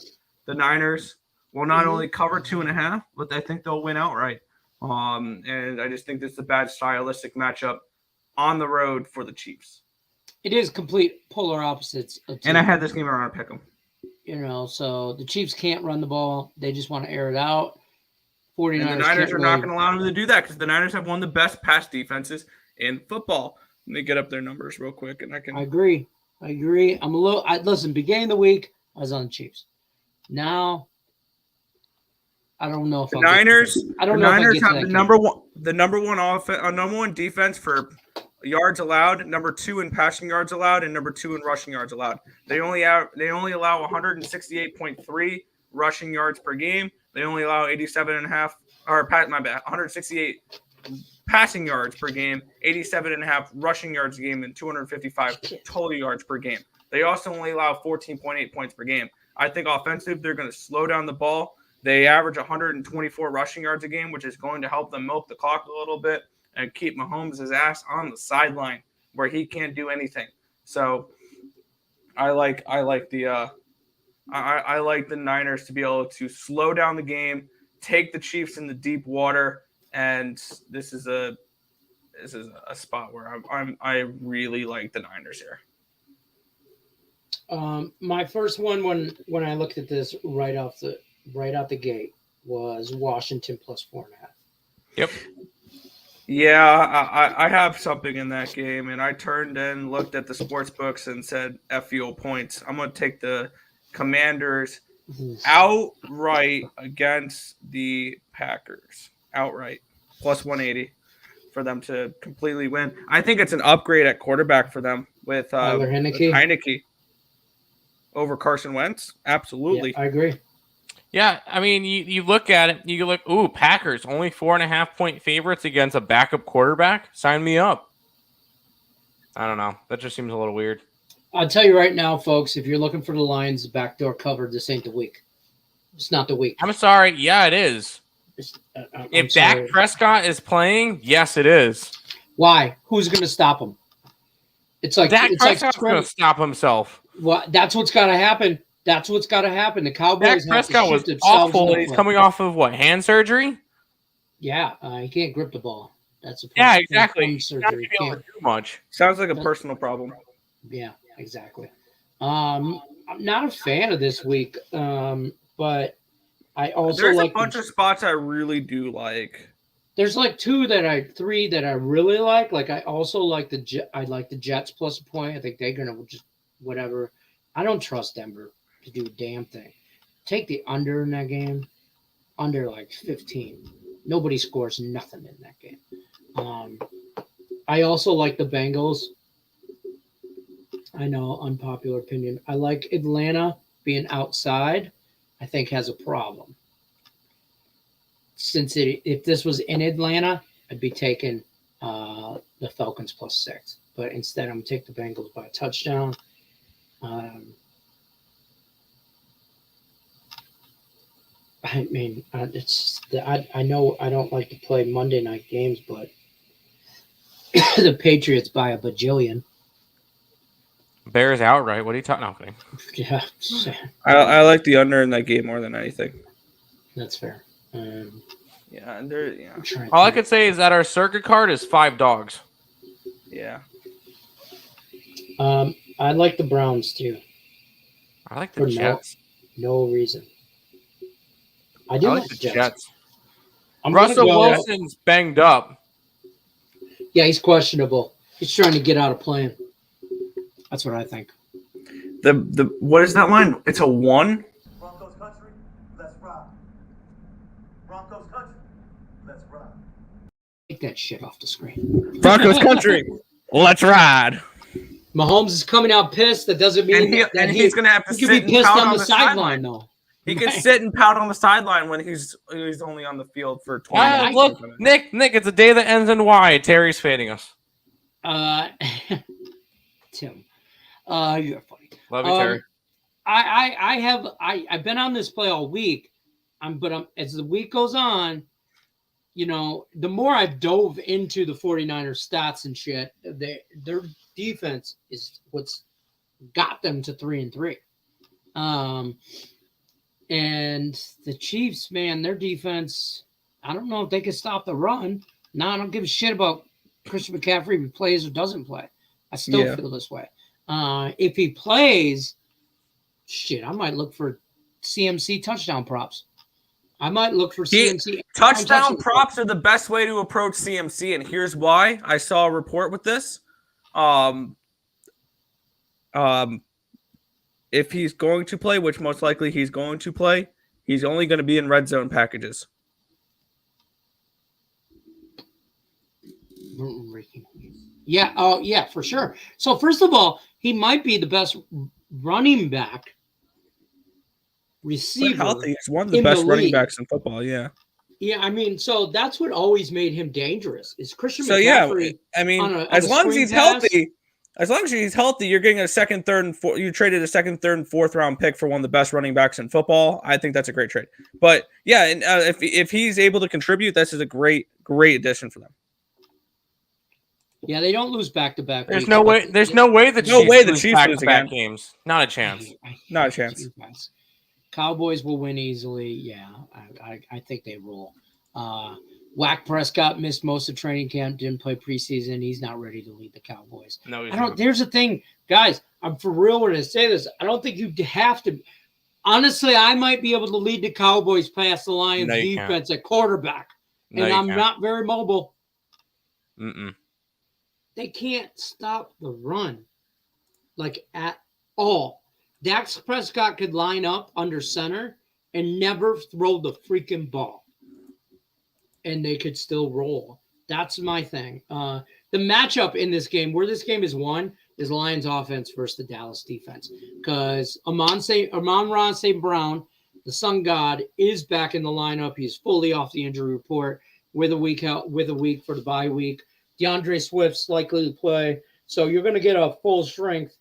Niners will not only cover 2.5, but I think they'll win outright. And I just think this is a bad stylistic matchup on the road for the Chiefs. It is complete polar opposites. And I had this game around to pick them. So the Chiefs can't run the ball. They just want to air it out. 49ers and the Niners are not going to allow them to do that because the Niners have one of the best pass defenses in football. Let me get up their numbers real quick, and I agree. I'm a little. Listen, beginning of the week, I was on the Chiefs. Now, I don't know if the Niners. I don't know. Niners have the number one offense, number one defense for yards allowed, number 2 in passing yards allowed, and number 2 in rushing yards allowed. They only allow 168.3 rushing yards per game. They only allow 168 passing yards per game, 87.5 rushing yards a game, and 255 total yards per game. They also only allow 14.8 points per game. I think offensive, they're going to slow down the ball. They average 124 rushing yards a game, which is going to help them milk the clock a little bit and keep Mahomes' ass on the sideline where he can't do anything. So I like the Niners to be able to slow down the game, take the Chiefs in the deep water, and this is a spot where I really like the Niners here. My first one when I looked at this right out the gate was Washington +4.5. Yep. Yeah, I have something in that game, and I turned and looked at the sports books and said FEO points. I'm going to take the Commanders outright against the Packers. Outright. +180 for them to completely win. I think it's an upgrade at quarterback for them with Heineke over Carson Wentz. Absolutely. Yeah, I agree. Yeah, I mean, you look at it, you look, Packers, only 4.5-point favorites against a backup quarterback? Sign me up. I don't know. That just seems a little weird. I'll tell you right now, folks, if you're looking for the Lions backdoor cover, this ain't the week. It's not the week. I'm sorry. Yeah, it is. If Dak Prescott is playing, yes, it is. Why? Who's going to stop him? It's like Dak Prescott's going to stop himself. Well, that's what's got to happen. That's what's got to happen. The Cowboys. Dak Prescott was awful. He's coming off of what, hand surgery? Yeah, he can't grip the ball. That's a problem. Yeah, exactly. Surgery. Not able to do much. Sounds like a personal problem. Yeah, exactly. I'm not a fan of this week, but I also there's a bunch of spots I really do like. There's like three that I really like. Like I also like the Jets plus a point. I think they're gonna just whatever. I don't trust Denver to do a damn thing. Take the under in that game. Under like 15. Nobody scores nothing in that game. I also like the Bengals. I know, unpopular opinion. I like Atlanta being outside. I think has a problem. If this was in Atlanta, I'd be taking the Falcons +6. But instead, I'm going to take the Bengals by a touchdown. I mean, I know I don't like to play Monday night games, but the Patriots by a bajillion. Bears outright. What are you talking about? Yeah. I like the under in that game more than anything. That's fair. Yeah, and there. Yeah. All I could say is that our circuit card is 5 dogs. Yeah. I like the Browns too. I like the Jets. No reason. I do like the Jets. I'm Russell Wilson's banged up. Yeah, he's questionable. He's trying to get out of playing. That's what I think. The what is that line? It's a 1. Broncos country, let's ride. Broncos country, let's ride. Take that shit off the screen. Broncos country, let's ride. Mahomes is coming out pissed. That doesn't mean he's going to have to he sit could be and pissed pout on on the sideline though. He can sit and pout on the sideline when he's only on the field for 20 minutes. Look, Nick, it's a day that ends in Y. Terry's fading us. Tim, you're funny. Love you, Terry. I've been on this play all week. But as the week goes on, the more I've dove into the 49ers stats and shit, their defense is what's got them to 3-3. And the Chiefs, man, their defense, I don't know if they can stop the run. No, I don't give a shit about Christian McCaffrey if he plays or doesn't play. I still feel this way. If he plays, shit, I might look for CMC touchdown props. I might look for CMC. Touchdown props are the best way to approach CMC, and here's why. I saw a report with this. If he's going to play, which most likely he's going to play, he's only going to be in red zone packages. Yeah. Oh, yeah, for sure. So first of all, he might be the best running back receiver. Healthy. He's one of the best running backs in football. Yeah. Yeah, I mean, so that's what always made him dangerous. Is Christian McCaffrey? So yeah, I mean, as long as he's healthy. As long as he's healthy, you're getting a second, third, and fourth. You traded a second, third, and fourth round pick for one of the best running backs in football. I think that's a great trade. But yeah, and if he's able to contribute, this is a great addition for them. Yeah, they don't lose back-to-back. There's no way the Chiefs lose back games. Not a chance. Not a chance. Cowboys will win easily. Yeah, I think they roll. Whack Prescott missed most of training camp, didn't play preseason. He's not ready to lead the Cowboys. No, he's not. There's a thing, guys. I'm for real when I say this. I don't think you have to. Honestly, I might be able to lead the Cowboys past the Lions defense at quarterback, and I'm not very mobile. They can't stop the run, like at all. Dak Prescott could line up under center and never throw the freaking ball. And they could still roll. That's my thing. The matchup in this game, where this game is won, is Lions offense versus the Dallas defense. Because Amon-Ra St. Brown, the Sun God, is back in the lineup. He's fully off the injury report with a week for the bye week. DeAndre Swift's likely to play. So you're going to get a full strength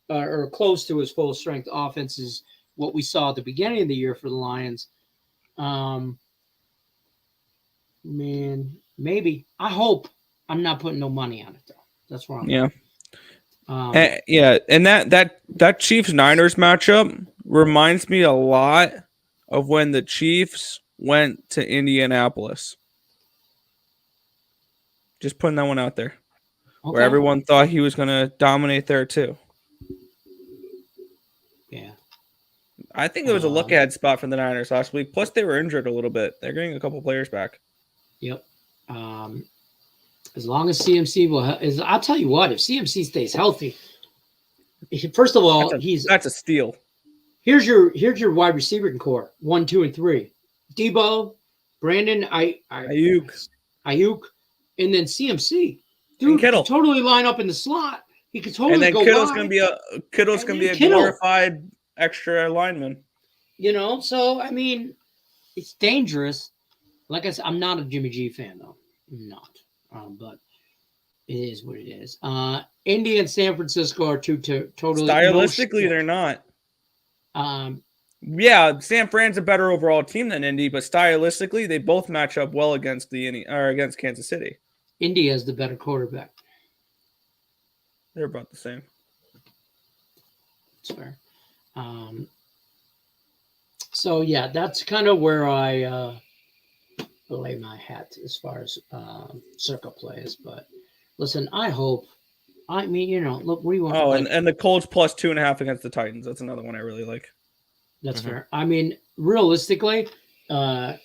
or close to his full strength offense is what we saw at the beginning of the year for the Lions. Man, maybe. I hope. I'm not putting no money on it though. That's wrong. Yeah. And that Chiefs Niners matchup reminds me a lot of when the Chiefs went to Indianapolis. Just putting that one out there, where everyone thought he was going to dominate there too. Yeah. I think it was a look ahead spot for the Niners last week. Plus, they were injured a little bit. They're getting a couple players back. Yep. As long as CMC I'll tell you what, if CMC stays healthy, first of all, that's a steal. Here's your wide receiving core 1, 2, and 3: Debo, Brandon, Ayuk, and then CMC. Dude, Kittle totally line up in the slot. He could totally. And then go Kittle's wide. gonna be a glorified extra lineman. So I mean, it's dangerous. Like I said, I'm not a Jimmy G fan though. I'm not. But it is what it is. Indy and San Francisco are two totally stylistically they're not. Yeah, San Fran's a better overall team than Indy, but stylistically they both match up well against against Kansas City. Indy has the better quarterback. They're about the same. That's fair. So yeah, that's kind of where I lay my hat as far as circle plays. But listen, I hope I mean, look, what do you want? Oh, and the Colts plus 2.5 against the Titans. That's another one I really like. That's fair. I mean, realistically, God,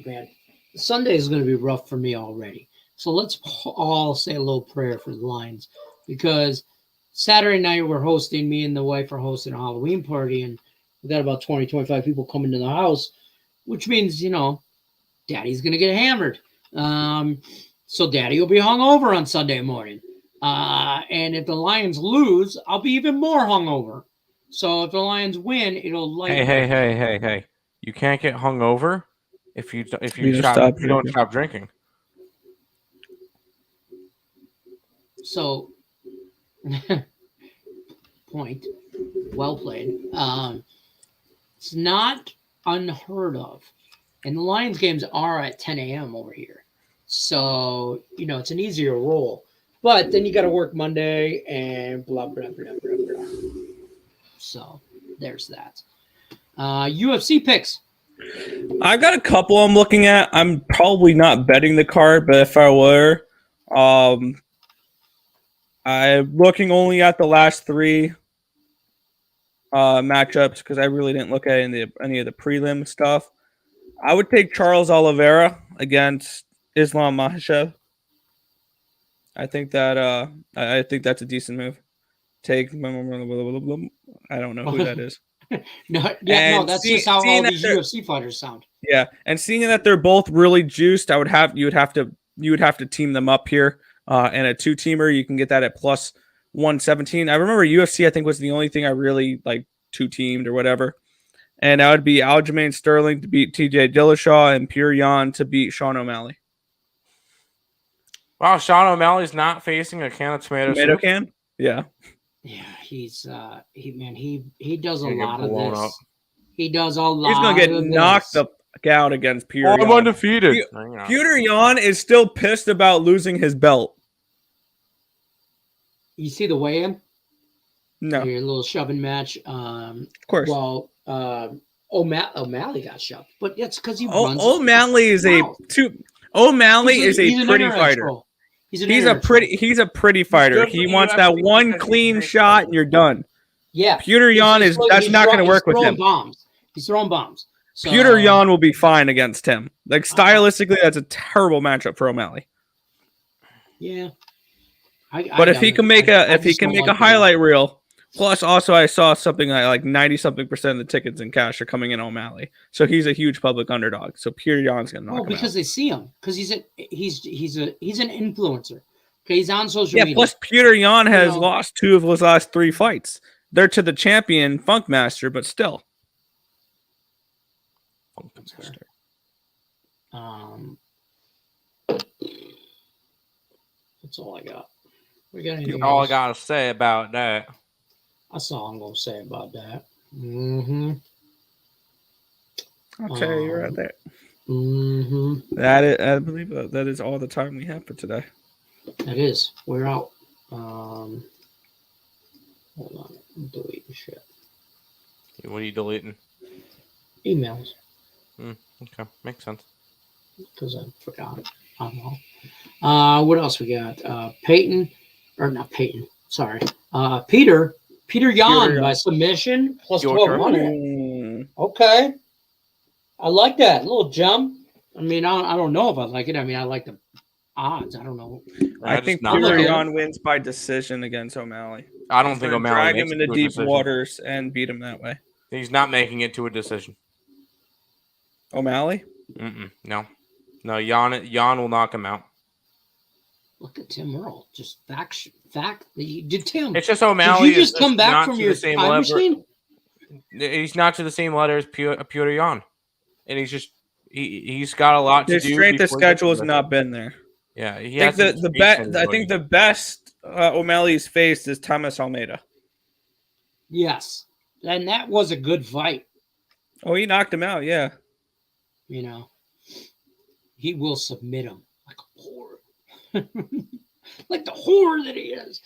man, Sunday is going to be rough for me already. So let's all say a little prayer for the Lions, because Saturday night me and the wife are hosting a Halloween party, and we got about 20, 25 people coming to the house, which means, Daddy's going to get hammered. So Daddy will be hungover on Sunday morning. And if the Lions lose, I'll be even more hungover. So if the Lions win, it'll lighten. Hey! You can't get hungover if you don't stop drinking. So, point well played. It's not unheard of, and the Lions games are at 10 a.m. over here, so it's an easier roll. But then you got to work Monday and blah blah blah blah blah. So there's that. UFC picks. I've got a couple I'm looking at. I'm probably not betting the card, but if I were, I'm looking only at the last 3 matchups because I really didn't look at any of the prelim stuff. I would take Charles Oliveira against Islam Makhachev. I think that's a decent move. I don't know who that is. That's just how all these UFC fighters sound. Yeah, and seeing that they're both really juiced, you would have to team them up here. And a 2-teamer, you can get that at plus 117. I remember UFC, I think, was the only thing I really like 2-teamed or whatever. And that would be Aljamain Sterling to beat TJ Dillashaw and Pure Yan to beat Sean O'Malley. Wow, Sean O'Malley's not facing a can of tomato soup. Can? Yeah. Yeah, he does a lot of this. Up. He does a lot. He's gonna get knocked out against Pure Yan. I'm undefeated. Pure Yan is still pissed about losing his belt. You see the weigh-in? No. Your little shoving match. Of course. Well, O'Malley got shoved, but it's because he runs. O'Malley is O'Malley is a pretty fighter. He's a pretty fighter. He wants that one clean shot and you're done. Yeah. Pure Yan that's not going to work with him. He's throwing bombs. So, Pure Yan will be fine against him. Like stylistically, that's a terrible matchup for O'Malley. Yeah. But if he can make a highlight reel, plus also I saw something like 90-something% of the tickets in cash are coming in O'Malley, so he's a huge public underdog. So Pure Yan's gonna knock him because out. They see him because he's an influencer. Okay, he's on social media. Plus Pure Yan has lost 2 of his last 3 fights. They're to the champion Funkmaster, but still. Funkmaster. That's all I got. All I gotta say about that. That's all I'm gonna say about that. Mm-hmm. I'll tell you right there. Mm-hmm. I believe that is all the time we have for today. That is. We're out. Hold on. I'm deleting shit. What are you deleting? Emails. Okay, makes sense. Because I forgot. I don't know. What else we got? Peyton, or not Peyton. Sorry. Peter Yan by submission plus 1200. Okay. I like that. A little jump. I mean, I don't know if I like it. I mean, I like the odds. I don't know. I think Pure Yan wins by decision against O'Malley. I don't think O'Malley drag him into deep waters and beat him that way. He's not making it to a decision. O'Malley? No. Yan will knock him out. Look at Tim Earl. Just fact. Did Tim? It's just O'Malley. Did you just come back from your time machine? He's not to the same letter as Pure Yan, and he's got a lot to do. His strength of schedule has not been there. Yeah, I think the best O'Malley's faced is Thomas Almeida. Yes, and that was a good fight. Oh, he knocked him out. Yeah. He will submit him like a whore. Like the whore that he is.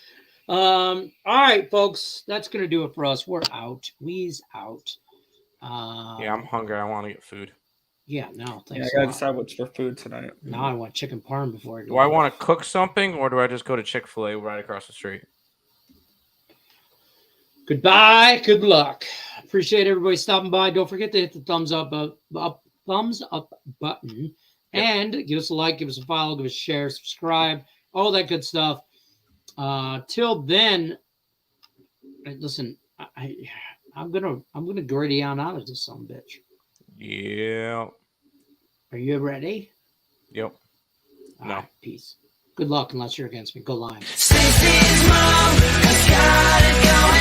All right, folks. That's going to do it for us. We're out. We's out. Yeah, I'm hungry. I want to get food. Yeah, no, Yeah, thanks. I gotta decide what's for food tonight. Now I want chicken parm before I go. Do I want to cook something, or do I just go to Chick-fil-A right across the street? Goodbye. Good luck. Appreciate everybody stopping by. Don't forget to hit the thumbs up button, and give us a like, give us a follow, give us a share, subscribe, all that good stuff. Till then, listen, I'm gonna gritty on out of this son of a bitch. Yeah. Are you ready? Yep. All No. right, peace. Good luck unless you're against me. Go Lions.